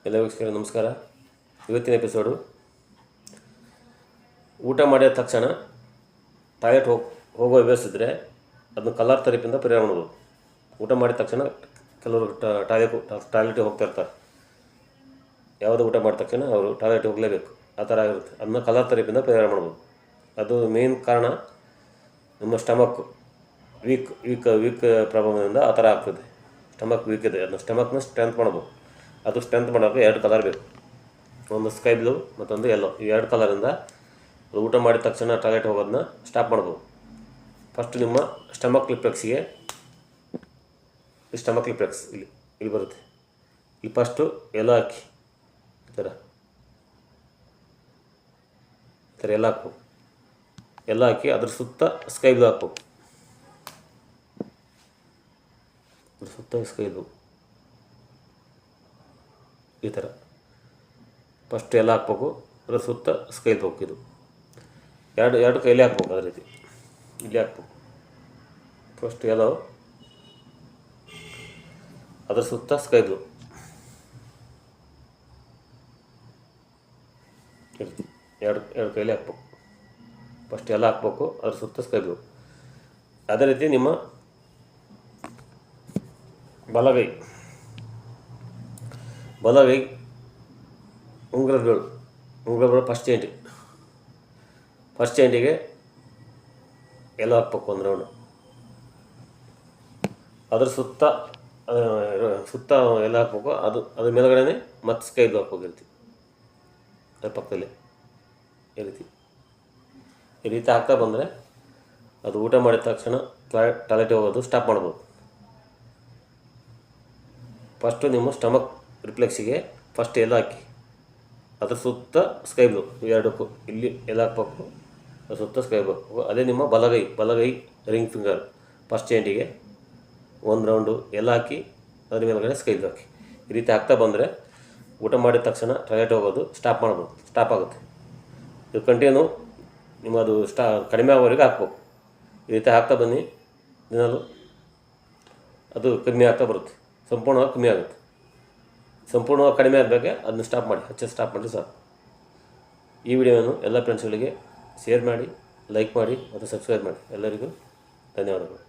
ಎಲ್ಲ ವೀಕ್ಷಕರೇ ನಮಸ್ಕಾರ. ಇವತ್ತಿನ ಎಪಿಸೋಡು ಊಟ ಮಾಡಿದ ತಕ್ಷಣ ಟಾಯ್ಲೆಟ್ ಹೋಗೋ ಅಭ್ಯಾಸಿದ್ರೆ ಅದನ್ನು ಕಲರ್ ಥೆರಪಿಯಿಂದ ಪರಿಹಾರ ಮಾಡ್ಬೋದು. ಊಟ ಮಾಡಿದ ತಕ್ಷಣ ಕೆಲವರು ಟಾಯ್ಲೆಟಿಗೆ ಹೋಗ್ತಾ ಇರ್ತಾರೆ. ಯಾವುದೋ ಊಟ ಮಾಡಿದ ತಕ್ಷಣ ಅವರು ಟಾಯ್ಲೆಟಿಗೆ ಹೋಗಲೇಬೇಕು, ಆ ಥರ ಆಗಿರುತ್ತೆ. ಅದನ್ನ ಕಲರ್ ಥೆರಪಿಯಿಂದ ಪರಿಹಾರ ಮಾಡ್ಬೋದು. ಅದು ಮೇನ್ ಕಾರಣ ನಮ್ಮ ಸ್ಟಮಕ್ ವೀಕ್ ಪ್ರಾಬ್ಲಮಿಂದ ಆ ಥರ ಆಗ್ತದೆ. ಸ್ಟಮಕ್ ವೀಕ್ ಇದೆ, ಅದನ್ನ ಸ್ಟಮಕ್ನ ಸ್ಟ್ರೆಂತ್ ಮಾಡ್ಬೋದು. ಅದು ಸ್ಟ್ರೆಂತ್ ಮಾಡೋಕ್ಕೆ 2 ಕಲರ್ ಬೇಕು, ಒಂದು ಸ್ಕೈ ಬ್ಲೂ ಮತ್ತೊಂದು ಯೆಲ್ಲೋ. ಈ 2 ಕಲರಿಂದ ಊಟ ಮಾಡಿದ ತಕ್ಷಣ ಟಾಯ್ಲೆಟ್ ಹೋಗೋದನ್ನ ಸ್ಟಾಪ್ ಮಾಡ್ಬೋದು. ಫಸ್ಟ್ ನಿಮ್ಮ ಸ್ಟಮಕ್ ಲಿಪ್ಲೆಕ್ಸಿಗೆ, ಸ್ಟಮಕ್ ಲಿಪ್ಲೆಕ್ಸ್ ಇಲ್ಲಿ ಬರುತ್ತೆ. ಇಲ್ಲಿ ಫಸ್ಟು ಎಲ್ಲ ಹಾಕಿ ಈ ಥರ ಎಲ್ಲ ಹಾಕು. ಎಲ್ಲ ಹಾಕಿ ಅದ್ರ ಸುತ್ತ ಸ್ಕೈ ಬ್ಲೂ ಹಾಕು. ಅದ್ರ ಸುತ್ತ ಸ್ಕೈ ಬ್ಲೂ ಈ ಥರ ಫಸ್ಟ್ ಎಲ್ಲ ಹಾಕ್ಬೇಕು. ಅದ್ರ ಸುತ್ತ ಸ್ಕೈ ಬ್ಲೂ ಇದು ಎರಡು ಕೈಲಿ ಹಾಕ್ಬೇಕು. ಅದೇ ರೀತಿ ಇಲ್ಲಿ ಹಾಕ್ಬೇಕು. ಫಸ್ಟ್ ಎಲ್ಲೋ, ಅದ್ರ ಸುತ್ತ ಸ್ಕೈ ಬ್ಲೂ ಎರಡು ಕೈಲಿ ಹಾಕ್ಬೇಕು. ಫಸ್ಟ್ ಎಲ್ಲ ಹಾಕ್ಬೇಕು, ಅದ್ರ ಸುತ್ತ ಸ್ಕೈ ಬ್ಲೂ. ಅದೇ ರೀತಿ ನಿಮ್ಮ ಬಲಗೈ ಉಂಗುರದ ಬೆರಳು ಫಸ್ಟ್ ಚೈಂಟಿಗೆ ಎಲ್ಲ ಹಾಕ್ಬೇಕು ಒಂದು ರೌಂಡು. ಅದ್ರ ಸುತ್ತ ಎಲ್ಲ ಹಾಕ್ಬೇಕು. ಅದ್ರ ಮೇಲ್ಗಡೆ ಮತ್ತೆ ಸ್ಕೈ ಬ್ಲೂ ಹಾಕ್ಬೇಕಿರ್ತೀವಿ ಅದ್ರ ಪಕ್ಕದಲ್ಲಿ. ಈ ರೀತಿ ಹಾಕ್ತಾ ಬಂದರೆ ಅದು ಊಟ ಮಾಡಿದ ತಕ್ಷಣ ಟಾಯ್ಲೆಟಿಗೆ ಹೋಗೋದು ಸ್ಟಾಪ್ ಮಾಡ್ಬೋದು. ಫಸ್ಟು ನಿಮ್ಮ ಸ್ಟಮಕ್ ರಿಫ್ಲೆಕ್ಸಿಗೆ ಫಸ್ಟ್ ಎಲ್ಲ ಹಾಕಿ, ಅದ್ರ ಸುತ್ತ ಸ್ಕೈ ಬ್ಲೂ ಎರಡಕ್ಕೂ ಇಲ್ಲಿ ಎಲ್ಲ ಹಾಕ್ಬೇಕು, ಅದ್ರ ಸುತ್ತ ಸ್ಕೈ ಬ್ಲೂ. ಅದೇ ನಿಮ್ಮ ಬಲಗೈ ರಿಂಗ್ ಫಿಂಗರ್ ಫಸ್ಟ್ ಚೈಂಟಿಗೆ ಒಂದು ರೌಂಡು ಎಲ್ಲ ಹಾಕಿ, ಅದ್ರ ಮೇಲ್ಗಡೆ ಸ್ಕೈ ಬ್ಲೂ ಹಾಕಿ. ಈ ರೀತಿ ಹಾಕ್ತಾ ಬಂದರೆ ಊಟ ಮಾಡಿದ ತಕ್ಷಣ ಟಾಯ್ಲೆಟ್ ಹೋಗೋದು ಸ್ಟಾಪ್ ಆಗುತ್ತೆ. ಇದು ಕಂಟಿನ್ಯೂ ನಿಮ್ಮದು ಕಡಿಮೆ ಆಗೋವರೆಗೆ ಹಾಕ್ಬೇಕು. ಈ ರೀತಿ ಹಾಕ್ತಾ ಬನ್ನಿ. ದಿನಾಲು ಅದು ಕಮ್ಮಿ ಆಗ್ತಾ ಬರುತ್ತೆ, ಸಂಪೂರ್ಣವಾಗಿ ಕಮ್ಮಿ ಆಗುತ್ತೆ. ಸಂಪೂರ್ಣವಾಗಿ ಕಡಿಮೆ ಆಗಬೇಕೆ ಅದನ್ನ ಸ್ಟಾಪ್ ಮಾಡಿ ಸಾಕು. ಈ ವಿಡಿಯೋವನ್ನು ಎಲ್ಲ ಫ್ರೆಂಡ್ಸ್ಗಳಿಗೆ ಶೇರ್ ಮಾಡಿ, ಲೈಕ್ ಮಾಡಿ ಮತ್ತು ಸಬ್ಸ್ಕ್ರೈಬ್ ಮಾಡಿ. ಎಲ್ಲರಿಗೂ ಧನ್ಯವಾದಗಳು.